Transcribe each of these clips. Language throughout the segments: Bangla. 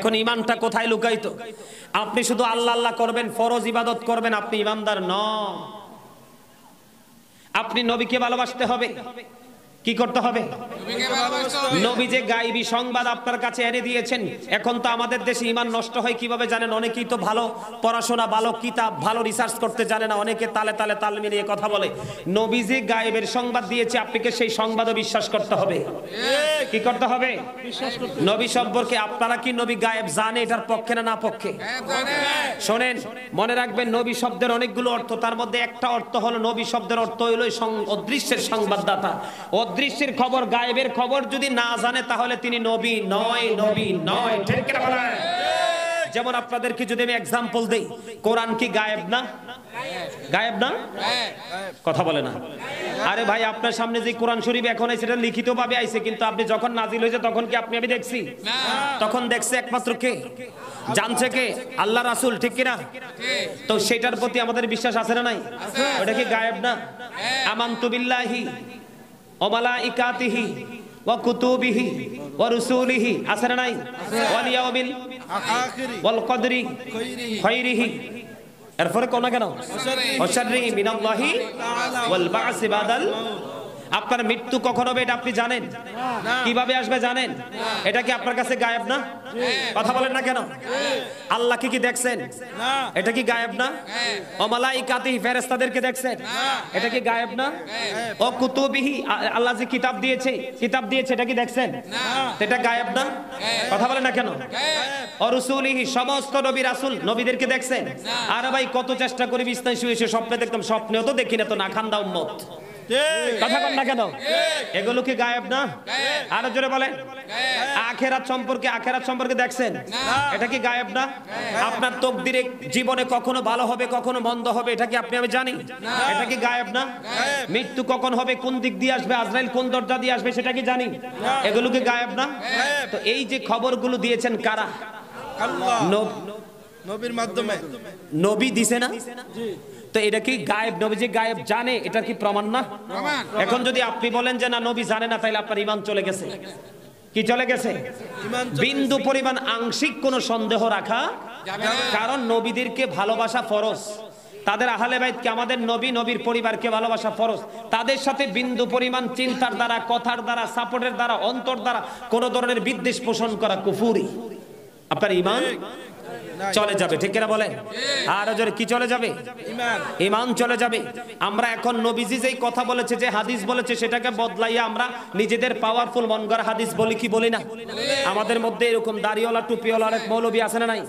এখন ঈমানটা কোথায় লুকায়িত? আপনি শুধু আল্লাহ আল্লাহ করবেন, ফরজ ইবাদত করবেন, আপনি ঈমানদার নন। আপনি নবীকে ভালোবাসতে হবে। কি করতে হবে? নবী যে গায়বী সংবাদ আপনার কাছে এনে দিয়েছেন। এখন তো আমাদের দেশে ঈমান নষ্ট হয় কিভাবে জানেন? অনেকেই তো ভালো পড়াশোনা, ভালো কিতাব, ভালো রিসার্চ করতে জানে না, অনেকে তালে তালে তাল মিলিয়ে কথা বলে। নবী যে গায়বের সংবাদ দিয়েছে, আপনাকে সেই সংবাদও বিশ্বাস করতে হবে। কি করতে হবে? নবী সম্পর্কে আপনারা কি নবী গায়েব জানে এটার পক্ষে না পক্ষে? শোনেন, মনে রাখবেন, নবী শব্দের অনেকগুলো অর্থ, তার মধ্যে একটা অর্থ হলো, নবী শব্দের অর্থ হলো অদৃশ্যের সংবাদদাতা। অদৃশ্যের খবর, গায়েবের খবর যদি না জানে তাহলে তিনি নবী নয়, নবী নয়। ঠিক কি না? যেমন আপনাদেরকে যদি আমি এক্সাম্পল দেই, কোরআন কি গায়েব না? গায়েব না? কথা বলে না। আরে ভাই, আপনার সামনে যে কোরআন শরীফ এখন আছে, সেটা লিখিত ভাবে আইছে, কিন্তু আপনি যখন নাজিল হয়েছে তখন কি আপনি আমি দেখছি? তখন দেখছে একমাত্র কে? জানছে কে? আল্লাহ রাসূল। ঠিক কি না? তো সেটার প্রতি আমাদের বিশ্বাস আছে না নাই? ওটা কি গায়েব না? আমানতু বিল্লাহি ওয়া মালাইকাতিহি ওয়া কুতুবিহি ওয়া রুসুলিহি, আছে না নাই? ওয়াল ইয়াউমিল আখির ওয়াল কদরি খায়রিহি, এরপরে কোন কেন? ওয়া শাররিহি মিনাল্লাহি ওয়াল বা'সি বাদাল। আপনার মৃত্যু কখন হবে এটা আপনি জানেন? কিভাবে আসবে জানেন? এটা কি আপনার কাছে গায়েব না? কথা বলেন না কেন? আল্লাহকে কি দেখছেন? এটা কি গায়েব না? ও মালাইকাতিহি, ফেরেশতাদেরকে দেখছেন? এটা কি গায়েব না? ও কুতুবিহি, আল্লাহ যে কিতাব দিয়েছে এটা কি দেখছেন? এটা গায়েব না? কথা বলেন না কেন? ও রাসূলিহি, সমস্ত নবী রাসূল নবীদেরকে দেখছেন? আরে ভাই, কত চেষ্টা করি বিছনায় শুয়ে শুয়ে স্বপ্নে দেখতাম, স্বপ্নেও তো দেখি না, তো না খান্দা উম্মত। কথা বল না কেন? এগুলো কি গায়েব না? আরো জোরে বলেন। আখিরাত সম্পর্কে দেখছেন? এটা কি গায়েব না? আপনার তকদিরে জীবনে কখনো ভালো হবে, কখনো মন্দ হবে, এটা কি আপনি আমি জানি? এটা কি গায়েব না? মৃত্যু কখন হবে, কোন দিক দিয়ে আসবে, আজরাইল কোন দরজা দিয়ে আসবে, সেটা কি জানি? এগুলো কি গায়েব না? তো এই যে খবরগুলো দিয়েছেন কারা? আল্লাহ, নবীর মাধ্যমে। নবী দিছে না? তো এটা কি গায়েব? নবী যে গায়েব জানে, এটা কি প্রমাণ না? এখন যদি আপনি বলেন যে না, নবী জানে না, তাহলে আপনার ঈমান চলে গেছে। কি চলে গেছে? বিন্দু পরিমাণ আংশিক কোনো সন্দেহ রাখা, কারণ নবীদেরকে ভালোবাসা ফরজ। তাদের আহলে বাইতকে, আমাদের নবী, নবীর পরিবারকে ভালোবাসা ফরজ। তাদের সাথে বিন্দু পরিমাণ চিন্তার দ্বারা, কথার দ্বারা, সাপোর্টের দ্বারা, অন্তর দ্বারা কোন ধরনের বিদ্বেষ পোষণ করা কুফরি। আপনার ঈমান চলে যাবে। ঠিক কিনা বলেন? আর জোরে কি চলে যাবে? ঈমান চলে যাবে। আমরা এখন নবীজি যেই কথা বলেছে, যে হাদিস বলেছে, সেটাকে বদলাইয়া আমরা নিজেদের পাওয়ারফুল মন গড়া হাদিস বলি কি বলি না? আমাদের মধ্যে এরকম দাড়িওয়ালা টুপিওয়ালা অনেক মৌলবী আছে না নাই?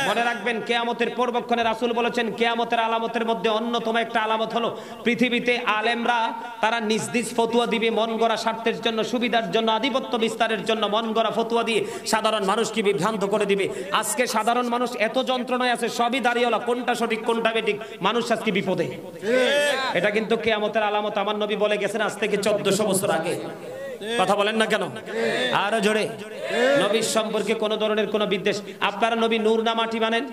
মনে রাখবেন, কিয়ামতের পূর্বক্ষণে রাসূল বলেছেন, কিয়ামতের আলামতের মধ্যে অন্যতম একটা আলামত হলো, পৃথিবীতে আলেমরা তারা নিজ নিজ ফতোয়া দিবে, মন গড়া স্বার্থের জন্য, সুবিধার জন্য, আধিপত্য বিস্তারের জন্য মন গড়া ফতোয়া দিয়ে সাধারণ মানুষকে বিভ্রান্ত করে দিবে। আজকে সাধারণ মানুষ এত যন্ত্রণায় আছে, সবই দাঁড়িয়েওয়ালা, কোনটা সঠিক কোনটা বেঠিক, মানুষ আজকে বিপদে। এটা কিন্তু কিয়ামতের আলামত। আমার নবী বলে গেছেন আজ থেকে 1400 বছর আগে। কথা বলেন না কেন? আরো জোরে। নবীর সম্পর্কে কোন ধরনের কোন বিদ্বেষ। আপনারা নবী নূর না মাটি মানেন?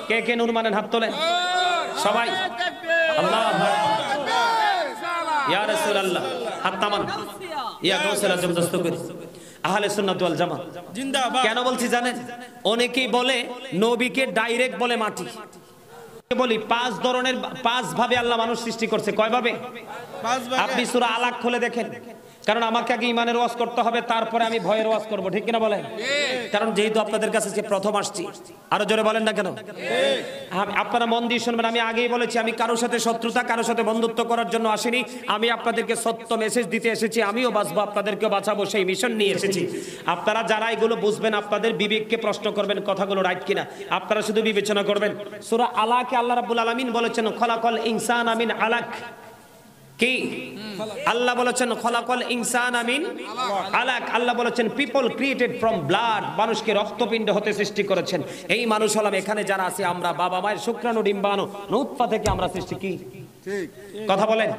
কে কে নূর মানেন? হাত তোলেন সবাই। আল্লাহু আকবার, ইয়া রাসূলুল্লাহ, হাত নামান। ইয়া গাউসুল আজম দস্তগীর, আহলে সুন্নাত ওয়াল জামাত জিন্দাবাদ। কেন বলছি জানেন? অনেকেই বলে নবীকে ডাইরেক্ট বলে মাটি। বলি 5 ধরনের, 5 ভাবে আল্লাহ মানুষ সৃষ্টি করছে। কয় ভাবে? আপনি সূরা আলাক খুলে দেখেন। কারণ আমাকে আগে ঈমানের ওয়াজ করতে হবে, তারপরে আমি ভয়ের ওয়াজ করব। ঠিক কিনা বলেন? কারণ যেহেতু আপনাদের কাছে প্রথম আসছি। আরো জোরে বলেন না কেন? আপনারা মন দিয়ে শুনবেন। আমি আগেই বলেছি, আমি কারোর সাথে শত্রুতা, কারোর সাথে বন্ধুত্ব করার জন্য আসিনি। আমি আপনাদেরকে সত্য মেসেজ দিতে এসেছি। আমিও বাঁচবো, আপনাদেরকেও বাঁচাবো, সেই মিশন নিয়ে এসেছি। আপনারা যারা এগুলো বুঝবেন, আপনাদের বিবেককে প্রশ্ন করবেন, কথাগুলো রাইট কিনা, আপনারা শুধু বিবেচনা করবেন। সূরা আলাকে আল্লাহ রাব্বুল আলামিন বলেছেন, খলাকাল ইনসানা মিন আলাক। কি আল্লাহ বলেছেন? খলাকাল ইনসানা মিন আলাক। আল্লাহ বলেছেন পিপল ক্রিয়েটেড ফ্রম ব্লাড, মানুষকে রক্তপিণ্ড হতে সৃষ্টি করেছেন। এই মানুষ হলাম এখানে যারা আছে আমরা, বাবা মায়ের শুক্রাণু ডিম্বাণু নুতফা থেকে আমরা সৃষ্টি। কি ঠিক? কথা বলেন।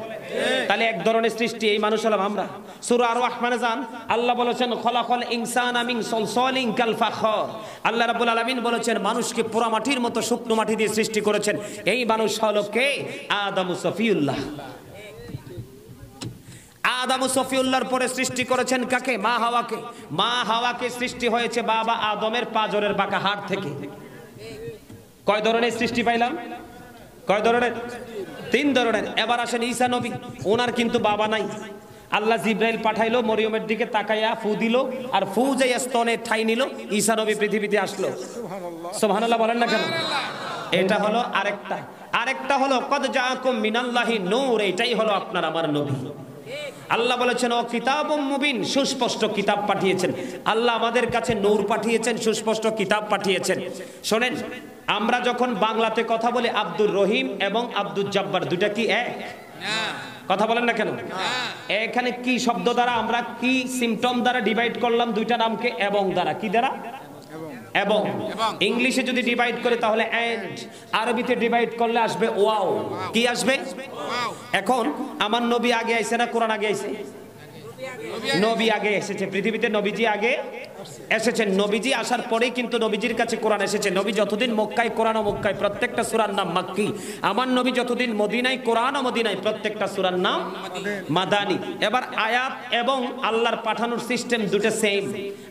তাহলে এক ধরনের সৃষ্টি, এই মানুষ হলাম আমরা। সূরা আর রহমানে যান, আল্লাহ বলেছেন খলাকাল ইনসানা মিন সলসালিন কাল ফাখর। আল্লাহ রাব্বুল আলামিন বলেছেন মানুষকে পোড়া মাটির মতো শুকনো মাটি দিয়ে সৃষ্টি করেছেন। এই মানুষ হলো কে? আদম সফিউল্লাহ। আদম ও সফিউল্লাহর পরে সৃষ্টি করেছেন কাকে? মা হাওয়াকে। মা হাওয়াকে সৃষ্টি হয়েছে বাবা আদমের পাঁজরের বাঁকা হাড় থেকে। কয় ধরনের সৃষ্টি পাইলাম? কয় ধরনের? 3 ধরনের। এবার আসেন ঈসা নবী, ওনার কিন্তু বাবা নাই। আল্লাহ জিব্রাইল পাঠাইলো, মরিয়মের দিকে তাকাইয়া ফু দিল, আর ফু যে স্তনে ঠাই নিল, ঈসা নবী পৃথিবীতে আসলো। সুবহানাল্লাহ বলেন না কেন? এটা হলো আরেকটা। আরেকটা হলো কদ জাআকুম মিনাল্লাহি নূর, এটাই হলো আপনার আমার নবী। আল্লাহ বলেছেন ও কিতাবুম মুবিন, সুস্পষ্ট কিতাব পাঠিয়েছেন। আল্লাহ আমাদের কাছে নূর পাঠিয়েছেন, সুস্পষ্ট কিতাব পাঠিয়েছেন। শোনেন, আমরা যখন বাংলাতে কথা বলি আব্দুর রহিম এবং আব্দুল জব্বার, দুইটা কি এক? কথা বলেন না কেন? এখানে কি শব্দ দ্বারা আমরা কি সিম্পটম দ্বারা ডিভাইড করলাম দুইটা নামকে? এবং দ্বারা। কি দ্বারা? এবং। ইংলিশে যদি ডিভাইড করে তাহলে এন্ড, আরবিতে ডিভাইড করলে আসবে ওয়াও। কি আসবে? এখন আমার নবী আগে আইছে না কোরআন আগে আইছে? নবী আগে এসেছে পৃথিবীতে, নবীজি আগে এসেছেন। নবীজি আসার পরেই কিন্তু নবীজির কাছে কোরআন এসেছে। নবী যতদিন মক্কায়, কোরআন ও মক্কায়, প্রত্যেকটা সূরার নাম মাক্কি। আমার নবী যতদিন মদিনায়, কোরআন ও মদিনায়, প্রত্যেকটা সূরার নাম মাদানী। এবার আয়াত এবং আল্লাহর পাঠানোর সিস্টেম দুটো সেম।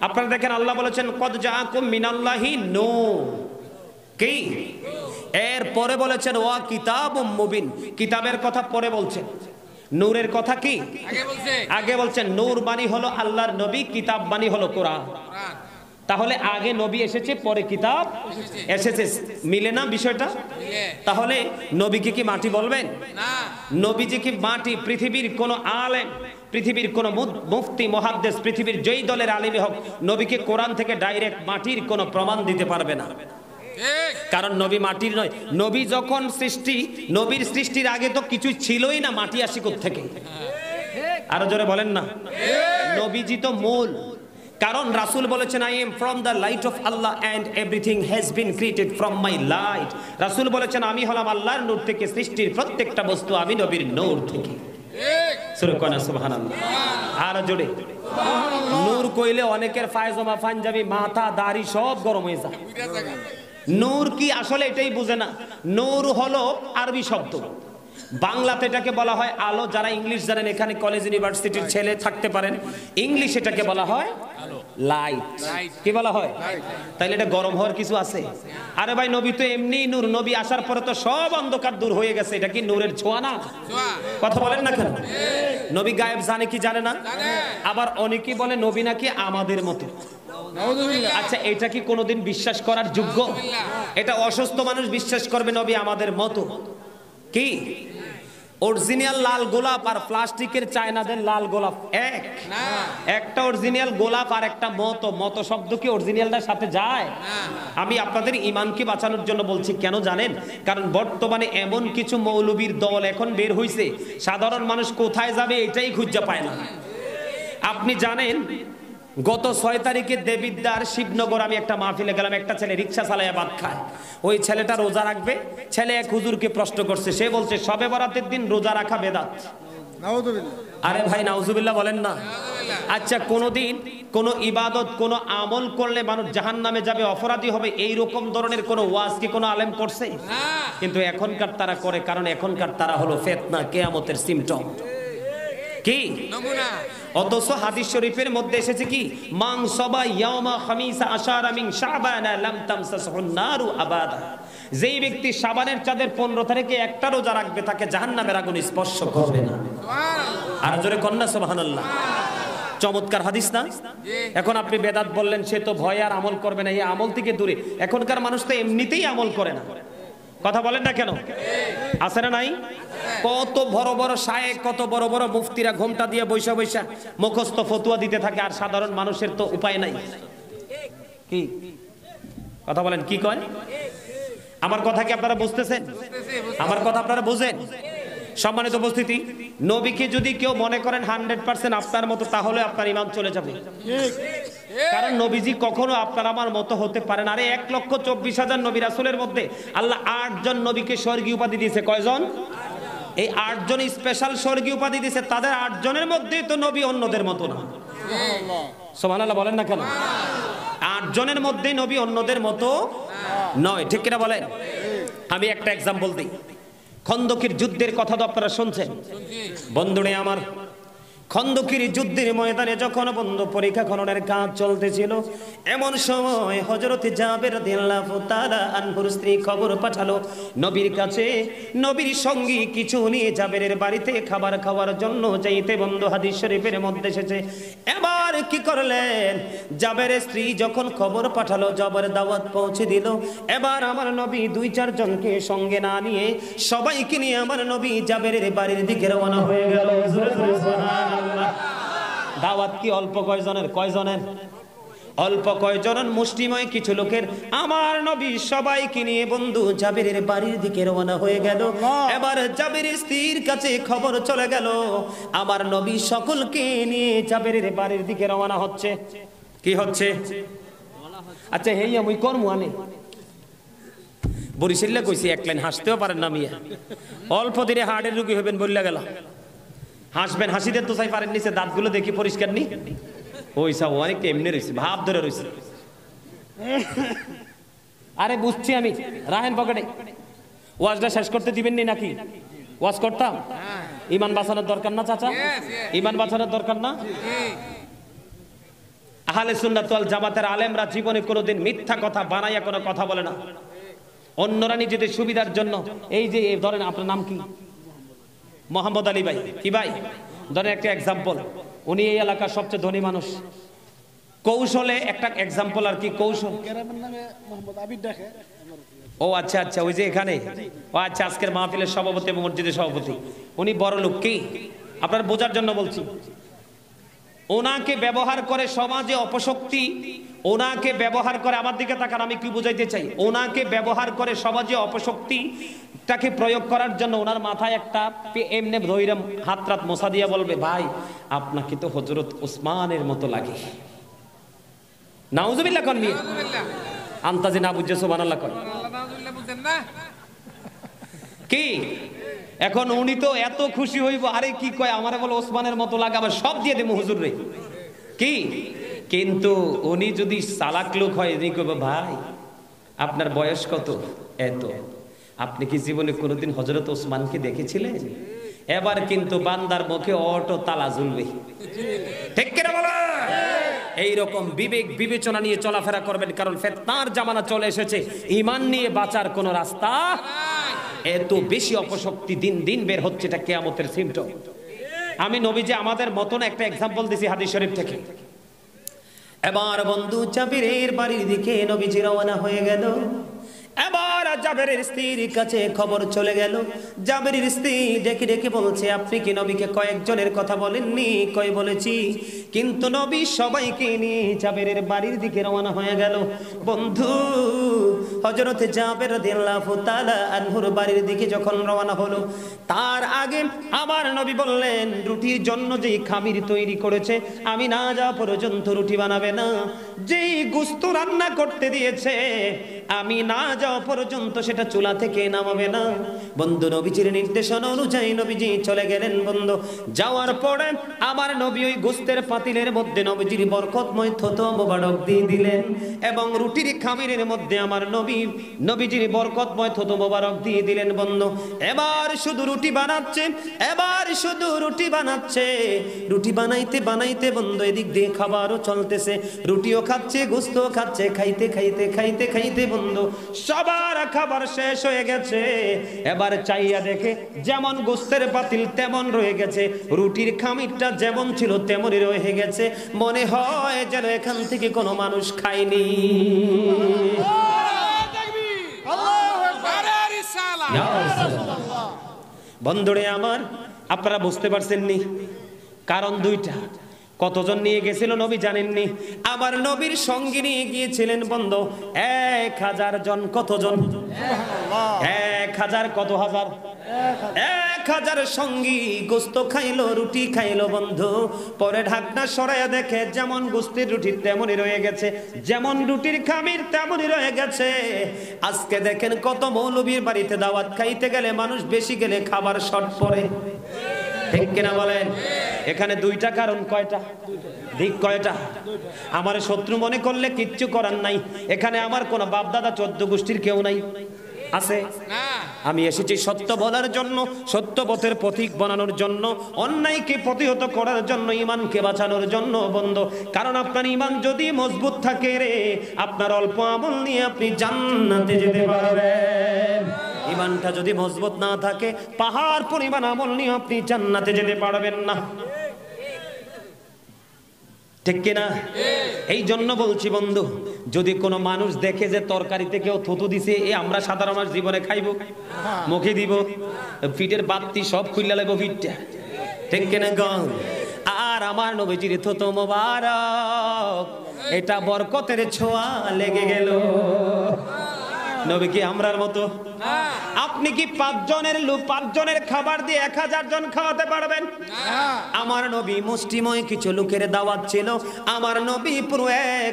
আপনারা দেখেন আল্লাহ বলেছেন কদ জাআকুম মিনাল্লাহি নূর, কি? এর পরে বলেছেন ওয়া কিতাবুম মুবিন, কিতাবের কথা পরে বলছেন। নূরের কথা কি আগে বলছেন? নূর বাণী হলো আল্লাহর নবী, কিতাব বাণী হলো কোরআন। তাহলে আগে নবী এসেছে, পরে কিতাব এসেছে। মিলে না বিষয়টা? তাহলে নবীকে কি মাটি বলবেন? নবীজি কি মাটি? পৃথিবীর কোন আলেম, পৃথিবীর কোন মুফতি, মুহাদ্দিস, পৃথিবীর যেই দলের আলেমই হোক, নবীকে কোরআন থেকে ডাইরেক্ট মাটির কোনো প্রমাণ দিতে পারবে না। কারণ নবী মাটির নয়। নবী যখন সৃষ্টি, নবীর সৃষ্টির আগে তো কিছু ছিলই না, মাটি আসি কোত্থেকে? আরো জোরে বলেন না। নবীজি তো মূল। কারণ রাসূল বলেছেন I am from the light of Allah and everything has been created from my light. রাসূল বলেছেন আমি হলাম আল্লাহর নূর থেকে, সৃষ্টির প্রত্যেকটা বস্তু আমি নবীর নূর থেকে। সুবহানাল্লাহ। আর জোরে নূর কইলে অনেকের পায়জামা, পাঞ্জাবি, মাথা, দাড়ি সব গরম হয়ে যায়। নূর কি আসলে এটাই বুঝে না। নূর হলো আরবি শব্দ, বাংলাতে এটাকে বলা হয় আলো। যারা ইংলিশ জানেন, এখানে কলেজ ইউনিভার্সিটির ছেলে থাকতে পারেন, ইংলিশ এটাকে বলা হয় লাইট। কি বলা হয়? তাইলে এটা গরম হওয়ার কিছু আছে? আরে ভাই, নবী তো এমনি নূর। নবী আসার পরে তো সব অন্ধকার দূর হয়ে গেছে। এটা কি নূরের ছোঁয়া না? কথা বলেন না কেন? নবী গায়েব জানে কি জানে না? আবার অনেকেই বলে নবী নাকি আমাদের মতো। আচ্ছা, এটা কি কোনোদিন বিশ্বাস করার যোগ্য? এটা অসুস্থ মানুষ বিশ্বাস করবে নবী আমাদের মতো? কি অরিজিনাল লাল গোলাপ আর প্লাস্টিকের চায়নাদের লাল গোলাপ এক? একটা অরিজিনাল গোলাপ আর একটা মতো। মতো শব্দ কি অরিজিনালটার সাথে যায়? আমি আপনাদের ঈমানকে বাঁচানোর জন্য বলছি। কেন জানেন? কারণ বর্তমানে এমন কিছু মৌলবীর দল এখন বের হইছে, সাধারণ মানুষ কোথায় যাবে এটাই খুঁজে পায় না। আপনি জানেন গত 6 তারিখে দেবিদ্দার শিবনগর আমি একটা মাহফিলে গেলাম। একটা ছেলে রিক্সা চালায় ভাত খায়। ওই ছেলেটা রোজা রাখবে। ছেলে এক হুজুরকে প্রশ্ন করছে, সে বলছে শবে বরাতের দিন রোজা রাখা বেদাত। আরে ভাই নাউজুবিল্লাহ বলেন না। আচ্ছা, কোনদিন কোন ইবাদত, কোন আমল করলে মানুষ জাহান্নামে যাবে, অপরাধী হবে, এই রকম ধরনের কোন ওয়াজ কি কোন আলেম করছে? কিন্তু এখনকার তারা করে, কারণ এখনকার তারা হলো ফিতনা, কিয়ামতের সিম্পটম। কি নমুনা? অথচ হাদিস শরীফের মধ্যে এসেছে কি মান সাবা ইয়াউমা খামিসা আশারা মিন শাবান লাম তামসাসহুন নারু আবাদা। যেই ব্যক্তি শাবানের চাঁদের 15 তারিখে একটা রোজা রাখবে, তাকে জাহান্নামের আগুন স্পর্শ করবে না। সুবহানাল্লাহ। আর জোরে কন্না সুবহানাল্লাহ। চমৎকার হাদিস না? এখন আপনি বেদাত বললেন, সে তো ভয় আর আমল করবে না, এই আমল থেকে দূরে। এখনকার মানুষ তো এমনিতেই আমল করে না। কথা বলেন না কেন? আছে না নাই? কত বড় বড় শায়েখ, কত বড় বড় মুফতিরা ঘোমটা দিয়ে বৈশা বৈশা মুখস্থ ফতুয়া দিতে থাকে, আর সাধারণ মানুষের তো উপায় নাই। কি কথা বলেন? কি কয়? আমার কথা কি আপনারা বুঝতেছেন? আমার কথা আপনারা বুঝেন? সম্মানিত উপস্থিতি, নবীকে যদি কেউ মনে করেন 100% আপনার মতো, তাহলে আপনার ঈমান চলে যাবে। কারণ নবীজি কখনো আপনার আমার মতো হতে পারেন। আরে 1,24,000 নবী রাসূলের মধ্যে আল্লাহ 8 জন নবীকে স্বর্গীয় উপাধি দিয়েছে। কয়জন? এই 8 জন স্পেশাল স্বর্গীয় উপাধি দিয়েছে। তাদের 8 জনের মধ্যেই তো নবী অন্যদের মতো না। সুবহানাল্লাহ বলেন না কেন? 8 জনের মধ্যেই নবী অন্যদের মতো নয়। ঠিক কিনা বলেন? আমি একটা এক্সাম্পল দিই। খন্দকের যুদ্ধের কথা তো আপনারা শুনছেন। বন্ধুরে আমার, খন্দকের যুদ্ধের ময়দানে যখন বন্ধু পরীক্ষা খননের কাজ চলতেছিল, এমন সময় হযরত জাবের রাদিয়াল্লাহু তাআলা আনহুর স্ত্রী খবর পাঠালো নবীর কাছে, নবীর সঙ্গী কিছু নিয়ে জাবেরের বাড়িতে খাবার খাওয়ার জন্য যাইতে। বন্ধু হাদিস শরীফের মধ্যে এসেছে। এবার কি করলেন, জাবেরের স্ত্রী যখন খবর পাঠালো, জাবের দাওয়াত পৌঁছে দিল। এবার আমার নবী 2-4 জনকে সঙ্গে না নিয়ে সবাইকে নিয়ে আমার নবী জাবেরের বাড়ির দিকে রওনা হয়ে গেল। দাওয়াত কি অল্প কয়জনের? অল্প কয়জনের মুষ্টিময় কিছু লোকের। আমার নবী সবাইকে নিয়ে বন্ধু জাবেরের বাড়ির দিকে রওনা হয়ে গেল। এবার জাবেরের স্ত্রীর কাছে খবর চলে গেল, আমার নবী সকলকে নিয়ে জাবেরের বাড়ির দিকে রওনা হচ্ছে। কি হচ্ছে? আচ্ছা হেই আমি করমু আনে বরিশাল্লা কইছি এক লাইন হাসতেও পারেন না মিয়া, অল্প দিনে হার্টের রোগী হবেন বললা গেল। হাসবেন, হাসিতে তো চাই পারেন নিচে দাঁতগুলো দেখি পরিষ্কার নি, ওই সব অনেক এমনি রয়েছে, ভাব ধরে রয়েছে। আরে বুঝছি আমি, রাহেন পকেটে। ওয়াজটা শেষ করতে দিবেন নি নাকি? ওয়াজ করতাম। ইমান বাঁচানোর দরকার না চাচা? ইমান বাঁচানোর দরকার না? আহলে সুন্নাত ওয়াল জামাতের আলেমরা জীবনে কোনোদিন মিথ্যা কথা বানাইয়া কোনো কথা বলে না। অন্যরা নিজেদের সুবিধার জন্য, এই যে ধরেন আপনার নাম কি? মোহাম্মদ আলী ভাই। কি ভাই? ধরেন একটা এক্সাম্পল, উনি এই এলাকার সবচেয়ে ধনী মানুষ। কৌশলে একটা এক্সাম্পল আর কি, কৌশল। ও আচ্ছা আচ্ছা, ওই যে এখানে, ও আচ্ছা, আজকের মাহফিলের সভাপতি এবং মসজিদের সভাপতি, উনি বড় লোক। কি আপনার বোঝার জন্য বলছি, ওনাকে ব্যবহার করে সমাজে অপশক্তি, ওনাকে ব্যবহার করে, আমার দিকে তাকান আমি কি বুঝাইতে চাই, ওনাকে ব্যবহার করে সমাজে অপশক্তিটাকে প্রয়োগ করার জন্য ওনার মাথায় একটা এমনি ধৈর্য হাত রাত মোছা দিয়া বলবে, ভাই আপনাকে তো হযরত ওসমানের মতো লাগে। নাউজুবিল্লাহ কোন নিয়ে আন্তাজে না বুঝছে সুবহানাল্লাহ কয় কি? এখন উনি তো এত খুশি হইব, আরে কি কয় আমারে বলে ওসমানের মতো লাগে, আবার সব দিয়ে দেবো হুজুর রে কি। কিন্তু উনি যদি চালাক লোক হয়, উনি কইব, ভাই আপনার বয়স কত? এত। আপনি কি জীবনে কোনোদিন হযরত ওসমানকে দেখেছিলেন? এবার কিন্তু বান্দার মুখে অটো তালা ঝুলবে। ঠিক কিনা বলা? এইরকম বিবেক বিবেচনা নিয়ে চলাফেরা করবেন, কারণ ফিতনার জামানা চলে এসেছে। ঈমান নিয়ে বাঁচার কোনো রাস্তা এত বেশি অপশক্তি দিন দিন বের হচ্ছে, এটা কিয়ামতের সিম্পটম। আমি নবীজি আমাদের মতন একটা এক্সাম্পল দিছি হাদিস শরীফ থেকে। এবার বন্ধু জাবেরের বাড়ির দিকে নবীজি রওনা হয়ে গেল। এবার জাবেরের স্ত্রীর কাছে খবর চলে গেল। জাবেরের স্ত্রী ডেকে ডেকে বলছে, আপনি কি নবীকে কয়েকজনের কথা বলেননি? কয় বলেছি, কিন্তু নবী সবাইকে নিয়ে জাবেরের বাড়ির দিকে রওনা হয়ে গেল। বন্ধু হযরত জাবের রাদিয়াল্লাহু তাআলা আনহুর বাড়ির দিকে যখন রওনা হলো, তার আগে আমার নবী বললেন, রুটির জন্য যেই খামির তৈরি করেছে, আমি না যাওয়া পর্যন্ত রুটি বানাবে না। যেই গোশত রান্না করতে দিয়েছে, আমি না যাওয়া পর্যন্ত সেটা চুলা থেকে নামাবে না। বন্ধু নবীজির নির্দেশনা অনুযায়ী নবীজি চলে গেলেন। বন্ধু যাওয়ার পরে আমার নবী ওই গোশতের পাতিলের মধ্যে নবীজির বরকতময় থুতু মোবারক দিয়ে দিলেন, এবং রুটির খামিরের মধ্যে আমার নবীজির বরকতময় থুতু মোবারক দিয়ে দিলেন। বন্ধু এবার শুধু রুটি বানাচ্ছে, এবার শুধু রুটি বানাচ্ছে। রুটি বানাইতে বানাইতে বন্ধু এদিক দিয়ে খাবারও চলতেছে, রুটিও খাচ্ছে, গোশতও খাচ্ছে। খাইতে খাইতে খাইতে খাইতে বন্ধু সবার খাবার শেষ হয়ে গেছে। এবার চাইয়া দেখে যেমন গোশতের পাতিল তেমন রয়ে গেছে, রুটির খামিরটা যেমন ছিল তেমনই রয়ে গেছে। মনে হয় যেন এখান থেকে কোনো মানুষ খায়নি। বন্ধুরে আমার, আপনারা বুঝতে পারছেন নি? কারণ দুইটা। কতজন নিয়ে গেছিল নবী জানেননি? আমার নবীর সঙ্গে নিয়ে গিয়েছিলেন বন্ধু 1000 জন। কতজন? 1000। কত হাজার? 1000 সঙ্গী গোশত খাইলো, রুটি খাইলো। বন্ধু পরে ঢাকনা সরাইয়া দেখে যেমন গোশতের রুটি তেমনই রয়ে গেছে, যেমন রুটির খামির তেমনই রয়ে গেছে। আজকে দেখেন কত মৌলবীর বাড়িতে দাওয়াত খাইতে গেলে মানুষ বেশি গেলে খাবার শর্ট পড়ে। ঠিক কিনা বলেন? এখানে দুইটা কারণ। কয়টা দিক? কয়টা? আমার শত্রু মনে করলে কিচ্ছু করার নাই। এখানে আমার কোন বাপ দাদা 14 গোষ্ঠীর কেউ নাই। আছে? আমি এসেছি সত্য বলার জন্য, সত্য পথের পথিক বানানোর জন্য, অন্যায়কে প্রতিহত করার জন্য, ঈমানকে বাঁচানোর জন্য বন্ধু। কারণ আপনার ঈমান যদি মজবুত থাকে রে, আপনার অল্প আমল নিয়ে আপনি জান্নাতে যেতে পারবেন। ঈমানটা যদি মজবুত না থাকে, পাহাড় পরিমাণ আমল নিয়ে আপনি জান্নাতে যেতে পারবেন না। ঠিক কিনা? এই জন্য বলছি বন্ধু, যদি কোনো মানুষ দেখে যে তরকারিতে কেউ থুতু দিছে, এ আমরা সাধারণ মানুষ জীবনে খাইব, মুখে দিব, পিঠের বাতি সব খুললে লাগবো পিঠটা। ঠিক কিনা গং? আর আমার নবীজির থুতু মোবারক, এটা বরকতের ছোঁয়া লেগে গেল। নবী কি আমরার মতো? আপনি কি 5 জনের খাবার দিয়ে 1000 জন খাওয়াতে পারবেন? আমার নবী মুষ্টিময় কিছু লোকের দাওয়াত ছিল, আমার নবী পুরো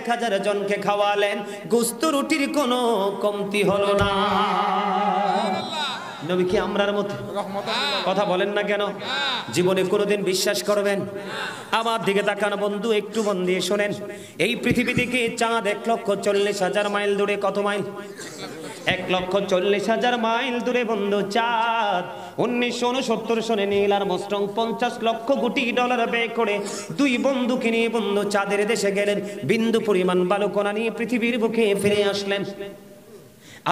1000 জনকে খাওয়ালেন, গোশত রুটির কোনো কমতি হলো না। নবী কি আমরার মতো? কথা বলেন না কেন? জীবনে কোনোদিন বিশ্বাস করবেন? আমার দিকে তাকান বন্ধু, একটু মন দিয়ে শোনেন। এই পৃথিবী থেকে চাঁদ 1,40,000 মাইল দূরে। কত মাইল? 1,40,000 মাইল দূরে বন্ধু চাঁদ। 1969 সনে নীল আর্মস্ট্রং $50 লক্ষ কোটি ব্যয় করে 2 বন্ধুকে নিয়ে বন্ধু চাঁদের দেশে গেলেন। বিন্দু পরিমাণ বালুকণা নিয়ে পৃথিবীর বুকে ফিরে আসলেন।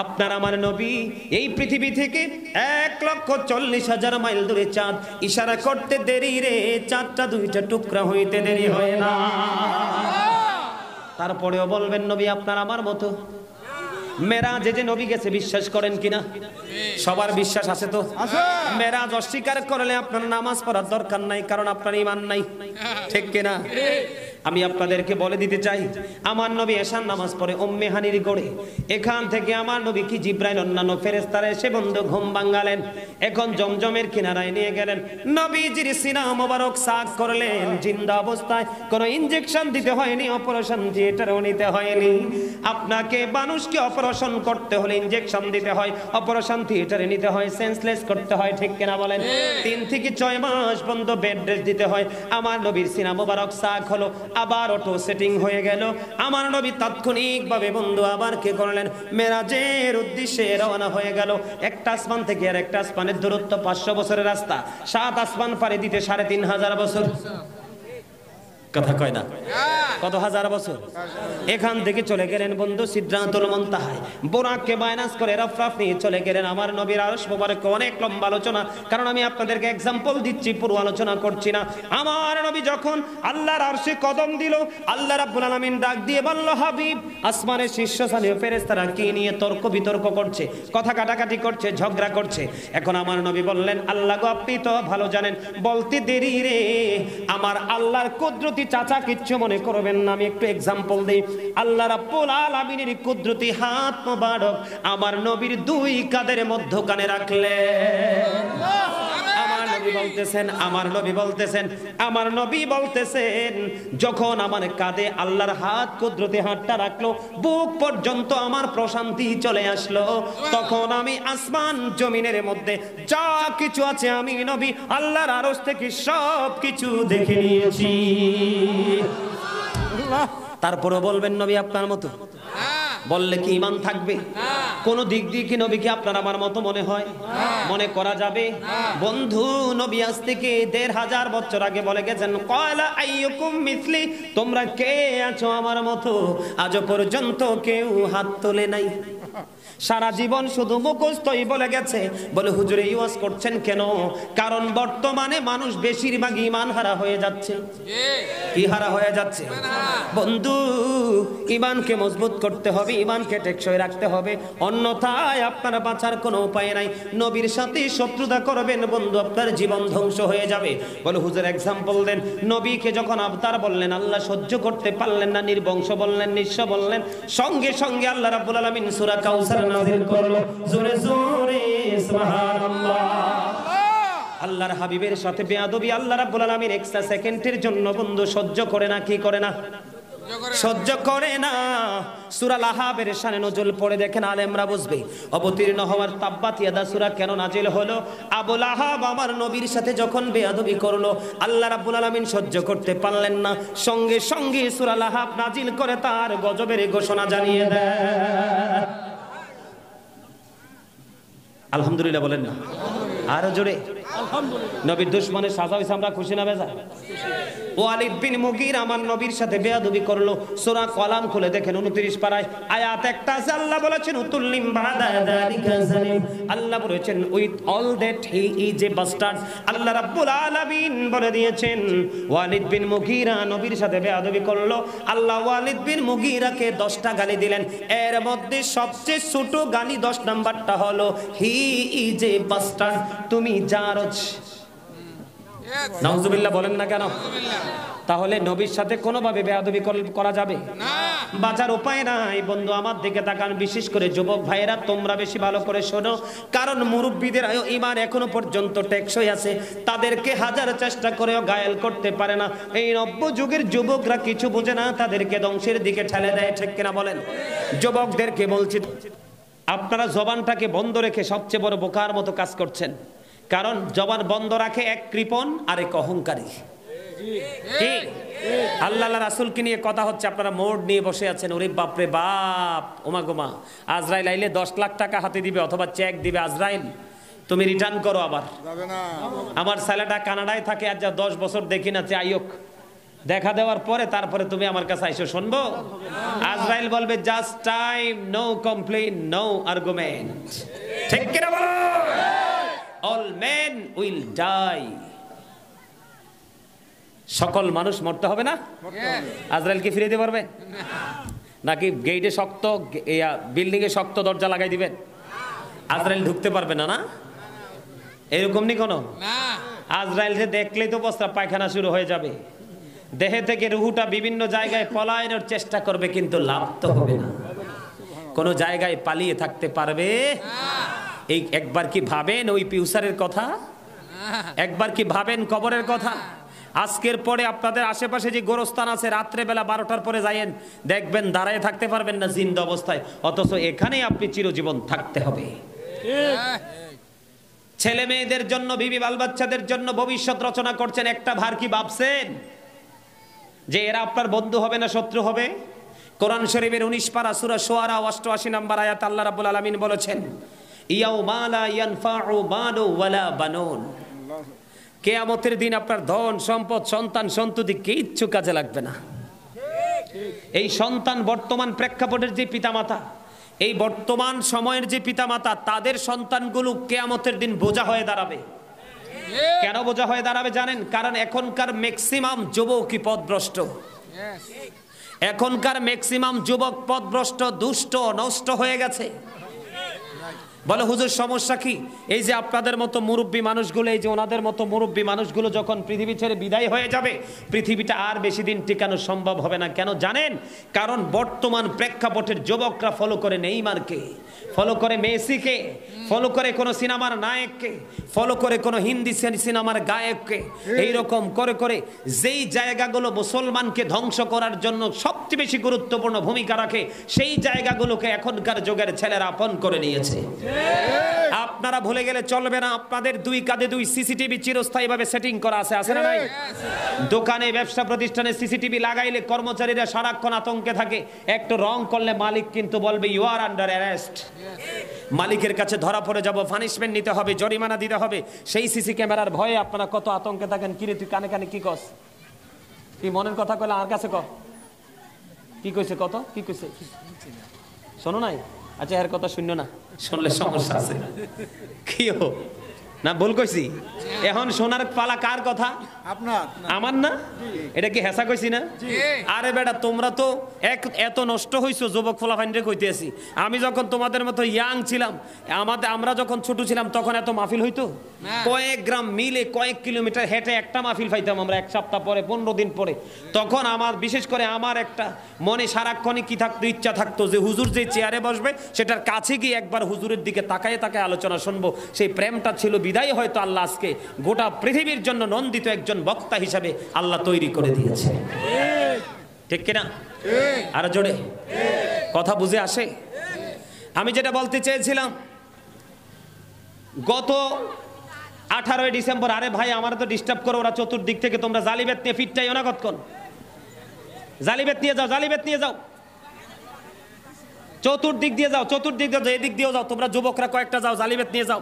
আপনার আমার নবী এই পৃথিবী থেকে 1,40,000 মাইল দূরে চাঁদ। ইশারা করতে দেরি রে, চাঁদটা 2টা টুকরা হইতে দেরি হয় না। তারপরেও বলবেন নবী আপনার আমার মতো। মেরাজে যে নবী গেছে, বিশ্বাস করেন কিনা? সবার বিশ্বাস আছে তো? মেরাজ অস্বীকার করলে আপনার নামাজ পড়ার দরকার নাই, কারণ আপনার ঈমান নাই। ঠিক কিনা? আমি আপনাদেরকে বলে দিতে চাই, আমার নবী এশার নামাজ পড়ে উম্মে হানির গড়ে। এখান থেকে আমার নবী কি জিব্রাইল অন্যান্য ফেরেশতারা এসে বন্ধু ঘুম ভাঙালেন। এখন জমজমের কিনারায় নিয়ে গেলেন, নবীজির সিনা মোবারক সাক করলেন জিন্দা অবস্থায়। কোনো ইনজেকশন দিতে হয়নি, অপারেশন থিয়েটারও নিতে হয়নি। আপনাকে মানুষকে অপারেশন করতে হলে ইনজেকশন দিতে হয়, অপারেশন থিয়েটারে নিতে হয়, সেন্সলেস করতে হয়। ঠিক কিনা বলেন? 3 থেকে 6 মাস বন্ধ বেড রেস্ট দিতে হয়। আমার নবীর সিনা মোবারক সাক হলো, আবার অটো সেটিং হয়ে গেল। আমার নবী তাৎক্ষণিকভাবে বন্ধু আবার কে করলেন? মেরাজের উদ্দেশ্যে রওনা হয়ে গেল। একটা আসমান থেকে আর একটা আসমানের দূরত্ব 500 বছরের রাস্তা। 7 আসমান পাড়ি দিতে 3500 বছর। কথা কয় না? কত হাজার বছর? এখান থেকে চলে গেলেন বন্ধু সিদরাতুল মুনতাহায়। বোরাককে মাইনাস করে রফরাফ নিয়ে চলে গেলেন আমার নবীর আরশ মোবারক। অনেক লম্বা আলোচনা, কারণ আমি আপনাদেরকে এক্সাম্পল দিচ্ছি, পুরো আলোচনা করছি না। আমার নবী যখন আল্লাহর আরশে কদম দিল, আল্লাহ রাব্বুল আলামিন ডাক দিয়ে বলল, হাবিব, আসমানের শীর্ষস্থানীয় ফেরেশতারা কি নিয়ে তর্ক বিতর্ক করছে, কথা কাটাকাটি করছে, ঝগড়া করছে। এখন আমার নবী বললেন, আল্লাহ গো, আপনি তো ভালো জানেন। বলতে দেরি রে, আমার আল্লাহর কুদরতি চাচা কিচ্ছু মনে করবেন না, আমি একটু এক্সাম্পল দেই। আল্লাহ রাব্বুল আলামিনের কুদরতি হাত মোবারক আমার নবীর 2 কাঁধের মধ্যখানে রাখলেন। আমার নবী বলতেছেন যখন আমার কাঁধে আল্লাহর হাত, কুদরতি হাতটা রাখলো, বুক পর্যন্ত আমার প্রশান্তি চলে আসলো। তখন আমি আসমান জমিনের মধ্যে যা কিছু আছে, আমি নবী আল্লাহর আরশ থেকে সব কিছু দেখে নিয়েছি। তারপরে বলবেন নবী আপনার মতো? বললে কি ঈমান থাকবে? কোন দিক দিয়ে কি নবীকে আপনার আমার মতো মনে হয়? মনে করা যাবে? বন্ধু, নবী আজ থেকে 1500 বছর আগে বলে গেছেন, ক্বালা আইয়ুকুম মিসলি, তোমরা কে আছো আমার মতো? আজও পর্যন্ত কেউ হাত তোলে নাই। সারা জীবন শুধু মুখস্থই বলে গেছে। বলে হুজুর এই ওয়াজ করছেন কেন? কারণ বর্তমানে মানুষ বেশিরভাগ ঈমান হারা হয়ে যাচ্ছে। কি হারা হয়ে যাচ্ছে? বন্ধু, ঈমানকে মজবুত করতে হবে, ঈমানকে টেকসই রাখতে হবে, অন্যথায় আপনার বাঁচার কোনো উপায় নাই। নবীর সাথে শত্রুতা করবেন বন্ধু, আপনার জীবন ধ্বংস হয়ে যাবে। বলে হুজুর এক্সাম্পল দেন। নবীকে যখন আবতার বললেন, আল্লাহ সহ্য করতে পারলেন না, নির্বংশ বললেন, নিঃস্ব বললেন, সঙ্গে সঙ্গে আল্লাহ রাব্বুল আলামিন সূরা কাউসার নাযিল করলো। জোরে জোরে সুবহানাল্লাহ। আল্লাহর হাবিবের সাথে বেয়াদবি আল্লাহ রাব্বুল আলামিন 1 সেকেন্ডের জন্য বন্ধু সহ্য করে না। কি করে না? সহ্য করে না। সূরা লাহাবের শানে নজুল পড়ে দেখেন, আলেমরা বুঝবে। অবতীর্ণ হওয়ার তাব্বাত ইয়াদা সূরা কেন নাজিল হলো? আবু লাহাব আমার নবীর সাথে যখন বেয়াদবি করলো, আল্লাহ রাব্বুল আলামিন সহ্য করতে পারলেন না, সঙ্গে সঙ্গে সূরা লাহাব নাজিল করে তার গজবের ঘোষণা জানিয়ে দেয়। আলহামদুলিল্লাহ বলেন না, আরো জোরে। নবীর দুশমনের সাজা হয়েছে, আমরা খুশি না বেজা? ওয়ালিদ বিন মুগীরা আমার নবীর সাথে বেয়াদবি করলো। সূরা কলাম খুলে দেখেন 29 পারায় আয়াত একটা আছে, আল্লাহ বলেছেন উতুল্লিম বাদা যালিকা জালিম। আল্লাহ বলেছেন with all that he is a bastard. আল্লাহ রাব্বুল আলামিন বলে দিয়েছেন ওয়ালিদ বিন মুগীরা নবীর সাথে বেয়াদবি করলো। আল্লাহ ওয়ালিদ বিন মুগীরাকে 10টা গালি দিলেন, এর মধ্যে সবচেয়ে ছোট গালি 10 নাম্বারটা হলো হি ইজ এ বাস্টার্ড, তুমি জারজ। নাউজুবিল্লাহ বলেন না কেন? তাহলে নবীর সাথে কোনোভাবে বেয়াদবি করা যাবে না, বাঁচার উপায় নাই। বন্ধু আমার দিকে তাকান, বিশেষ করে যুবক ভাইয়েরা তোমরা বেশি ভালো করে শোনো, কারণ মুরব্বীদের ঈমান এখনো পর্যন্ত টেকসই আছে, তাদেরকে হাজার চেষ্টা করেও ঘায়েল করতে পারে না। এই নব্য যুগের যুবকরা কিছু বোঝে না, তাদেরকে ধ্বংসের দিকে ঠেলে দেয়, ঠিক কিনা বলেন? যুবকদেরকে বলছি, আপনারা জবানটাকে বন্ধ রেখে সবচেয়ে বড় বোকার মতো কাজ করছেন, কারণ জবান বন্ধ রাখে এক কৃপণ আর এক অহংকারী। কি আল্লাহ রাসূলকে নিয়ে কথা হচ্ছে, আপনারা মোড় নিয়ে বসে আছেন, ওরে বাপরে বাপ, ওমা গোমা, আজরাইল আইলে 10 লাখ টাকা হাতে দিবে অথবা চেক দিবে, আজরাইল তুমি রিটার্ন করো। আবার আমার ছেলেটা কানাডায় থাকে, আজ 10 বছর দেখি না, চাইক দেখা দেওয়ার পরে তারপরে তুমি আমার কাছে আইসো, শুনবো? আজরাইল বলবে just time, no complain, no argument, ঠিক কিনা বলো? অল মেন উইল ডাই, সকল মানুষ মরতে হবে না? আজরাইল কি ফিরে দিতে পারবে নাকি গেটে শক্ত বিল্ডিং এ শক্ত দরজা লাগাই দিবেন? আজরাইল ঢুকতে পারবে না, না এরকম নি কোনো? আজরাইলকে দেখলেই তো প্রস্রাব পায়খানা শুরু হয়ে যাবে, দেহে থেকে রুহুটা বিভিন্ন জায়গায় পলায়নের চেষ্টা করবে, কিন্তু লাভ তো হবে না, কোনো জায়গায় পালিয়ে থাকতে পারবে। এই একবার কি ভাবেন ওই ফিউচারের কথা? একবার কি ভাবেন কবরের কথা? আজকের পরে আপনাদের আশেপাশে যে গোরস্থান আছে, রাত্রে বেলা 12টার পরে যাইয়েন, দেখবেন দাঁড়ায় থাকতে পারবেন না জিন্দা অবস্থায়, অথচ এখানেই আপনি চিরজীবন থাকতে হবে। ছেলে মেয়েদের জন্য, বিবি বাল বাচ্চাদের জন্য ভবিষ্যৎ রচনা করছেন, একটা ভার কি ভাবছেন যে এরা আপনার বন্ধু হবে না শত্রু হবে? কোরআন শরীফের 19 পারা সূরা শুআরা 88 নম্বর আয়াত আল্লাহ রাব্বুল আলামিন বলেছেন ইয়াউমা লা ইয়ানফাউ মালু ওয়ালা বানুন, কিয়ামতের দিন আপনার ধন সম্পদ সন্তান সন্ততি কিচ্ছু কাজে লাগবে না। এই সন্তান বর্তমান প্রেক্ষাপটের যে পিতামাতা, এই বর্তমান সময়ের যে পিতামাতা, তাদের সন্তানগুলো কিয়ামতের দিন বোঝা হয়ে দাঁড়াবে। কেন বোঝা হয়ে দাঁড়াবে জানেন? কারণ এখনকার ম্যাক্সিমাম যুবকই পথভ্রষ্ট, এখনকার ম্যাক্সিমাম যুবক পথভ্রষ্ট, দুষ্ট, নষ্ট হয়ে গেছে। বলে হুজুর সমস্যা কি? এই যে আপনাদের মতো মুরব্বী মানুষগুলো, এই যে ওনাদের মতো মুরব্বী মানুষগুলো যখন পৃথিবী ছেড়ে বিদায় হয়ে যাবে, পৃথিবীটা আর বেশি দিন টিকানো সম্ভব হবে না। কেন জানেন? কারণ বর্তমান প্রেক্ষাপটের যুবকরা ফলো করে নেইমারকে, ফলো করে মেসিকে, ফলো করে কোন সিনেমার নায়ককে, ফলো করে কোন হিন্দি সিনেমার গায়ককে, এইরকম করে করে যেই জায়গাগুলো মুসলমানকে ধ্বংস করার জন্য সবচেয়ে বেশি গুরুত্বপূর্ণ ভূমিকা রাখে, সেই জায়গাগুলোকে এখনকার যুগের ছেলেরা আপন করে নিয়েছে। আপনারা ভুলে গেলে চলবে না, আপনাদের 2 কাঁধে 2 সিসিটিভি চিরস্থায়ীভাবে সেটিং করা আছে, আছে না নাই? দোকানে, ব্যবসা প্রতিষ্ঠানে সিসিটিভি লাগাইলে কর্মচারীরা সারাক্ষণ আতঙ্কে থাকে, একটু রং করলে মালিক কিন্তু বলবে ইউ আর আন্ডার অ্যারেস্ট, মালিকের কাছে ধরা পড়ে যাব, পানিশমেন্ট নিতে হবে, জরিমানা দিতে হবে। সেই সিসি ক্যামেরার ভয়ে আপনারা কত আতঙ্কে থাকেন। কিরে তুই কানে কানে কি কস? কি মনের কথা কইলে আর কাছে ক, কি কইছে? কত কি কইছে শোনো নাই? আচ্ছা এর কথা শুনলো না, শুনলে সমস্যা আছে। কি হো না ভুল কইছি? এখন শোনার পালা কার কথা? আপনার, আমার না? এটা কি হেসা কইছি না? আরে বেটা তোমরা তো এত নষ্ট হইছো, যুবক ফলাফাইনরে কইতেছি। আমি যখন তোমাদের মতো ইয়াং ছিলাম, আমরা যখন ছোট ছিলাম, তখন এত মাহফিল হইতো? কয়েক গ্রাম মিলে কয়েক কিলোমিটার হেঁটে একটা মাহফিল পাইতাম আমরা, 1 সপ্তাহ পরে, 15 দিন পরে। তখন আমার, বিশেষ করে আমার একটা মনে সারাক্ষণই কি থাকতো, ইচ্ছা থাকতো যে হুজুর যে চেয়ারে বসবে সেটার কাছে গিয়ে একবার হুজুরের দিকে তাকায় তাকায় আলোচনা শুনবো। সেই প্রেমটা ছিল বিদায়, হয়তো আল্লাহ আজকে গোটা পৃথিবীর জন্য নন্দিত একজন বক্তা হিসাবে আল্লাহ তৈরি করে দিয়েছে, ঠিক কিনা? আর জোরে কথা বুঝে আসে? আমি যেটা বলতে চেয়েছিলাম, গত 18 ডিসেম্বর, আরে ভাই আমার তো ডিস্টার্ব করো ওরা চতুর্দিক থেকে, তোমরা জালিবেত নিয়ে ফিরটাইও না কতক্ষণ, জালিবেত নিয়ে যাও, জালিবেত নিয়ে যাও, চতুর্দিক দিয়ে যাও, চতুর্দিক দিয়ে যাও, এদিক দিয়েও যাও, তোমরা যুবকরা কয়েকটা যাও, জালিবেত নিয়ে যাও,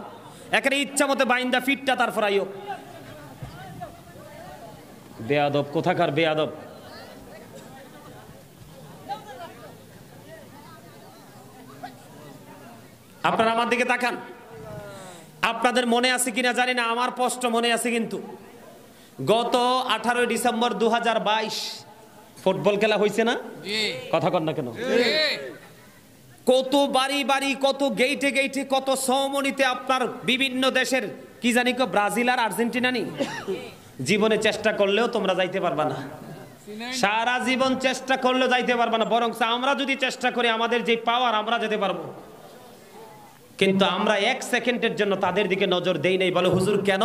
এখানে ইচ্ছা মতো বাইন্দা ফিটটা তারপর আইও। বেয়াদব কোথাকার বেয়াদব। আপনারা আমার দিকে তাকান, আপনাদের মনে আছে কিনা জানি না, আমার স্পষ্ট মনে আছে কিন্তু গত 18 ডিসেম্বর 2022 ফুটবল খেলা হয়েছে না? কথা কন না কেন? কত বাড়ি বাড়ি, কত গেইটে গেইটে, কত সমনিতে আপনার বিভিন্ন দেশের কি জানি কো ব্রাজিল আর আর্জেন্টিনা নি। জীবনে চেষ্টা করলেও তোমরা যাইতে পারবা না, সারা জীবন চেষ্টা করলেও যাইতে পারবা না। বরং আমরা যদি চেষ্টা করি, আমাদের যে পাওয়ার, আমরা যেতে পারবো। কিন্তু আমরা এক সেকেন্ডের জন্য তাদের দিকে নজর দেই নাই। বলে হুজুর কেন?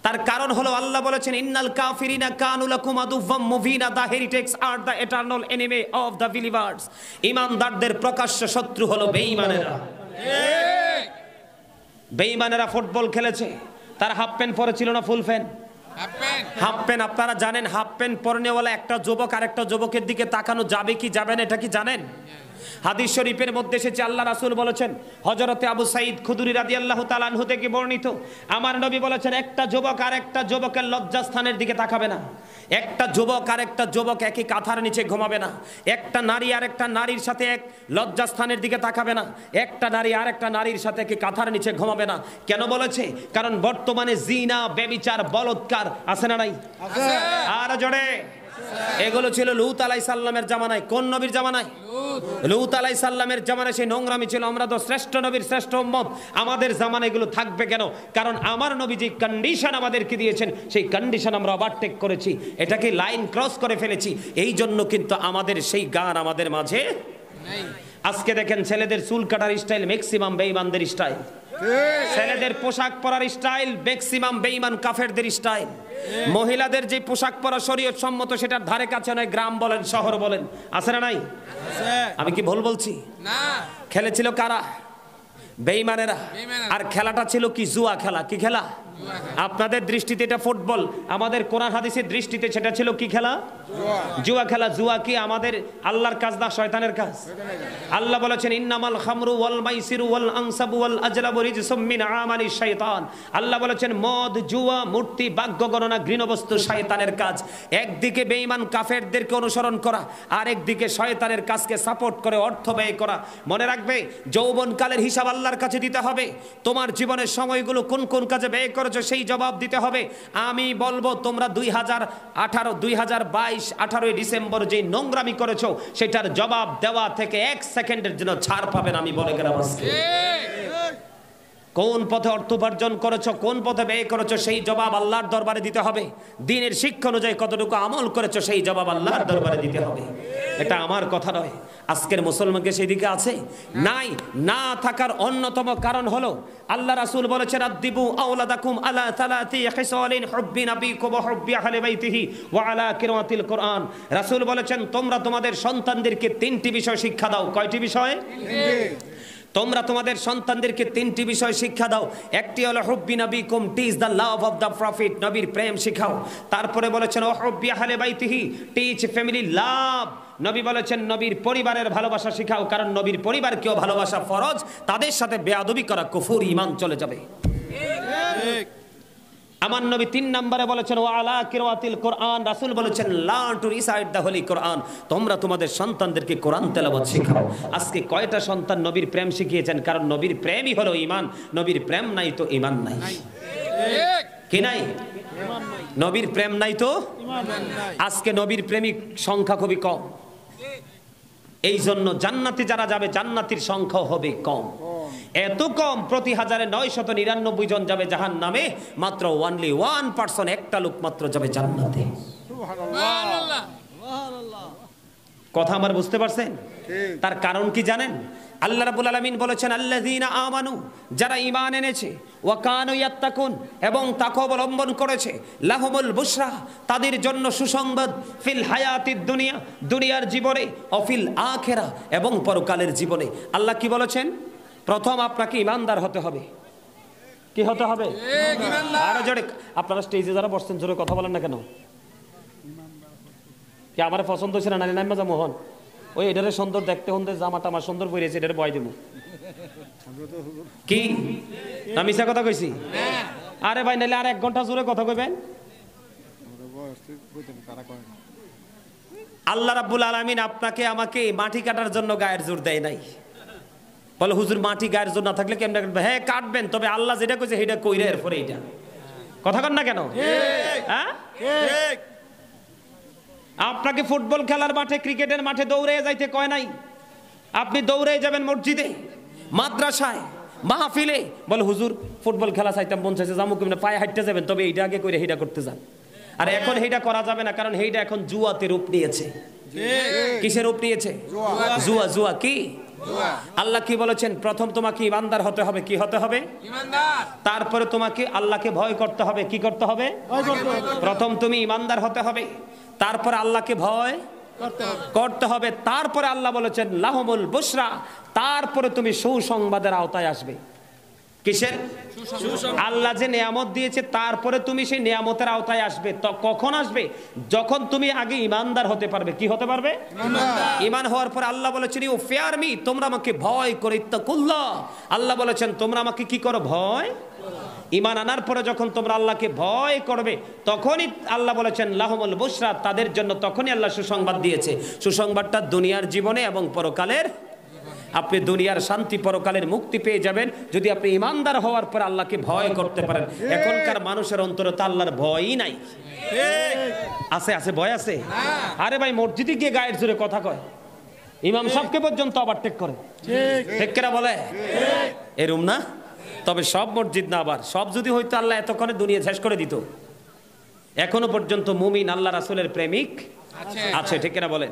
তার কারণ হলো আল্লাহ বলেছেন ইন্নাল কাফিরিনা কানু লাকুম আদুওয়াম মুবিনা, the heretics are the eternal enemy of the believers. ঈমানদারদের প্রকাশ্য শত্রু হলো বেঈমানেরা। বেঈমানেরা ফুটবল খেলেছে, তার হাফ প্যান্ট পরেছিল না ফুল প্যান্ট? Half pant. আপনারা জানেন হাফ প্যান্ট পরনেওয়ালা একটা যুবক আর একটা যুবকের দিকে তাকানো যাবে কি যাবে না, এটা কি জানেন? হাদিস শরীফের মধ্যে এসেছে, আল্লাহ রাসূল বলেছেন, হযরতে আবু সাঈদ খুদরি রাদিয়াল্লাহু তাআলা আনহু থেকে বর্ণিত, আমার নবী বলেছেন একটা যুবক আর একটা যুবকের লজ্জাস্থানের দিকে তাকাবে না, একটা যুবক আর একটা যুবক একই কাঁথার নিচে ঘুমাবে না, একটা নারী আর একটা নারীর সাথে এক লজ্জাস্থানের দিকে তাকাবে না, একটা নারী আর একটা নারীর সাথে একই কাঁথার নিচে ঘুমাবে না। কেন বলেছে? কারণ বর্তমানে জিনা, ব্যভিচার, বলৎকার আছে না নাই? আর জোরে, এগুলো ছিল লূত আলাইহিস সালামের জামানায়। কোন নবীর জামানায়? লূত আলাইহিস সালামের জামানায় সেই নোংরামি ছিল। আমরা তো শ্রেষ্ঠ নবীর শ্রেষ্ঠ উম্মত, আমাদের জামানায় এগুলো থাকবে কেন? কারণ আমার নবী যে কন্ডিশন আমাদেরকে দিয়েছেন, সেই কন্ডিশন আমরা ওভারটেক করেছি, এটাকে লাইন ক্রস করে ফেলেছি। এই জন্য কিন্তু আমাদের সেই গান আমাদের মাঝে নেই। আজকে দেখেন ছেলেদের চুল কাটার স্টাইল ম্যাক্সিমাম বেঈমানদের স্টাইল, ছেলেদের পোশাক পরার স্টাইল ম্যাক্সিমাম বেঈমান কাফেরদের স্টাইল। মহিলাদের যে পোশাক পরা শরীয়ত সম্মত, সেটার ধারে কাছে নয়, গ্রাম বলেন শহর বলেন, আছে না নাই? আমি কি ভুল বলছি? না। খেলেছিল কারা? বেঈমানেরা। আর খেলাটা ছিল কি? জুয়া খেলা। কি খেলা? আপনাদের দৃষ্টিতে এটা ফুটবল, আমাদের কোরআন হাদিসের দৃষ্টিতে সেটা ছিল কি খেলা? জুয়া খেলা। জুয়া কি আমাদের আল্লাহর কাজ না শয়তানের কাজ? আল্লাহ বলেছেন ইন্নামাল খামরু ওয়াল মাইসিরু ওয়াল আনসাবু ওয়াল আজলাবু রিজসুম মিন আমালিশ শাইতান। আল্লাহ বলেছেন মদ, জুয়া, মূর্তি, বাগ্য গণনা, ঘৃণবস্তু শয়তানের কাজ। একদিকে বেঈমান কাফেরদেরকে অনুসরণ করা, আর একদিকে শয়তানের কাজকে সাপোর্ট করে অর্থ ব্যয় করা। মনে রাখবে, যৌবনকালের হিসাব আল্লাহর কাছে দিতে হবে। তোমার জীবনের সময়গুলো কোন কোন কাজে ব্যয় করেছো সেই জবাব দিতে হবে। আমি বলবো তোমরা 2022 18 ডিসেম্বর যে নোংরামি করেছো, সেটার জবাব দেওয়া থেকে এক সেকেন্ডের জন্য ছাড় পাবেন। আমি বলে গেলাম আজকে কোন পথে অর্থ উপার্জন করেছো, কোন পথে ব্যয় করেছো, সেই জবাব আল্লাহর দরবারে দিতে হবে। দিনের শিক্ষা অনুযায়ী কতটুকু আমল করেছো, সেই জবাব আল্লাহর দরবারে দিতে হবে। এটা আমার কথা নয়। আজকের মুসলমানকে সেই দিকে আছে নাই। না থাকার অন্যতম কারণ হলো আল্লাহ রাসূল বলেছেন আদিবু আওলাদাকুম আলা সালাতি খিসালিন হুব্বি নাবিকুম ওয়া হুব্বি আহলি বাইতিহি ওয়া আলা কিরাতিল কোরআন। রাসূল বলেছেন তোমরা তোমাদের সন্তানদেরকে তিনটি বিষয় শিক্ষা দাও। কয়টি বিষয়? তোমরা তোমাদের সন্তানদেরকে তিনটি বিষয় শিক্ষা দাও। একটি হলো হুব্বি নবিকুম, teach the love of the prophet, নবীর প্রেম শিখাও। তারপরে বলেছেন ও হুব্বি আহলি বাইতিহি, টিচ ফ্যামিলি লাভ। নবী বলেছেন নবীর পরিবারের ভালোবাসা শিখাও, কারণ নবীর পরিবারকেও ভালোবাসা ফরজ। তাদের সাথে বেয়াদবি করা কুফর, ঈমান চলে যাবে। আমার নবী 3 নম্বরে বলেছেন ওয়া আলা কিরাতিল কোরআন। রাসূল বলেছেন learn to recite the holy Quran. তোমরা তোমাদের সন্তানদেরকে কোরআন তেলাওয়াত শেখাও। আজকে কয়টা সন্তান নবীর প্রেম শিখিয়েছেন? কারণ নবীর প্রেমই হলো ঈমান। নবীর প্রেম নাই তো ঈমান নাই। কি নাই? নবীর প্রেম নাই তো ঈমান নাই। আজকে নবীর প্রেমিক সংখ্যা খুবই কম। এই জন্য জান্নাতে যারা যাবে, জান্নাতীর সংখ্যা হবে কম। এত কম, প্রতি 1999 জন যাবে জাহান্নামে, মাত্র অনলি 1%, একটা লোক মাত্র যাবে জান্নাতে। সুবহানাল্লাহ। কথা আমার বুঝতে পারছেন? তার কারণ কি জানেন? আল্লাহ রাব্বুল আলামিন বলেছেন আল্লাযীনা আমানু, যারা ঈমান এনেছে, ওয়া কানু ইয়াত্তাকুন, এবং তাকওয়া অবলম্বন করেছে, লাহুমুল বুশরা, তাদের জন্য সুসংবাদ, ফিল হায়াতিদ দুনিয়া, দুনিয়ার জীবনে, ও ফিল আখিরা, এবং পরকালের জীবনে। আল্লাহ কি বলেছেন? প্রথম আপনাকে ঈমানদার হতে হবে। কি হতে হবে? আরো জোরে। আপনারা স্টেজে যারা বসছেন জোরে কথা বলেন না কেন? কি আমার পছন্দ হচ্ছে না নারী নাম্বাজা মোহন? ওই এটারে সুন্দর দেখতে হন্দে জামাটা আমার সুন্দর পরেছে এটারে বয় দেবো কি না মিছা কথা কইছি? আরে ভাই নাইলে আর 1 ঘন্টা জোরে কথা কইবেন। আল্লাহ রাব্বুল আলামিন আপনাকে আমাকে মাটি কাটার জন্য গায়ের জোর দেয় নাই। বলে হুজুর মাটি গায়ের জোর না থাকলে কেমনে কাটবেন? হ্যাঁ কাটবেন, তবে আল্লাহ যেটা কইছে সেটা কইরা এরপরে এটা কথা কন না কেন? হ্যাঁ ঠিক। আপনাকে ফুটবল খেলার মাঠে ক্রিকেটের মাঠে দৌড়ে যাইতে কয় নাই। আপনি দৌড়ে যাবেন মসজিদে, মাদ্রাসায়, মাহফিলে। বলে হুজুর ফুটবল খেলা চাইতাম মন চাইছে জামুক কেমনে পায়ে হাঁটতে যাবেন, তবে এইটা আগে করে সেইটা করতে যান। আর এখন সেইটা করা যাবে না, কারণ সেইটা এখন জুয়াতে রূপ নিয়েছে। কিসের রূপ নিয়েছে? জুয়া। জুয়া কি? আল্লাহ কি বলেছেন? প্রথম তোমাকে ইমানদার হতে হবে। কি হতে হবে? ইমানদার। তারপরে তোমাকে আল্লাহকে ভয় করতে হবে। কি করতে হবে? প্রথম তুমি ইমানদার হতে হবে, তারপরে আল্লাহকে ভয় করতে হবে। তারপরে আল্লাহ বলেছেন লাহুমুল বুশরা, তারপরে তুমি সুসংবাদের আওতায় আসবে। কিসের? আল্লাহ যে নিয়ামত দিয়েছে তারপরে তুমি সেই নিয়ামতের আওতায় আসবে। তো কখন আসবে? যখন তুমি আগে ইমানদার হতে পারবে। কি হতে পারবে? ইমান হওয়ার পর আল্লাহ বলেছেন ও ফিয়ার মি, তোমরা আমাকে ভয় করো। ইত্তাকুল্লাহ, আল্লাহ বলেছেন তোমরা আমাকে কি করো? ভয়। ইমান আনার পরে যখন তোমরা আল্লাহকে ভয় করবে তখনই আল্লাহ বলেছেন লাহুমুল বুশরা, তাদের জন্য তখনই আল্লাহ সুসংবাদ দিয়েছে। সুসংবাদটা দুনিয়ার জীবনে এবং পরকালের। আপনি দুনিয়ার শান্তি পরকালের মুক্তি পেয়ে যাবেন যদি আপনি ইমানদার হওয়ার পর আল্লাহকে ভয় করতে পারেন। এখনকার মানুষের অন্তরে তো আল্লাহর ভয়ই নাই। আছে? আছে ভয় আছে? আরে ভাই মসজিদে গিয়ে গায়ের জোরে কথা কয়, ইমাম সাহেবকে পর্যন্ত ওভারটেক করে। ঠিক কেনা বলে? এরম না? তবে সব মসজিদ না, আবার সব যদি হইতো আল্লাহ এতক্ষণে দুনিয়া শেষ করে দিত। এখনো পর্যন্ত মুমিন আল্লাহ রাসূলের প্রেমিক আছে। ঠিক কেনা বলেন?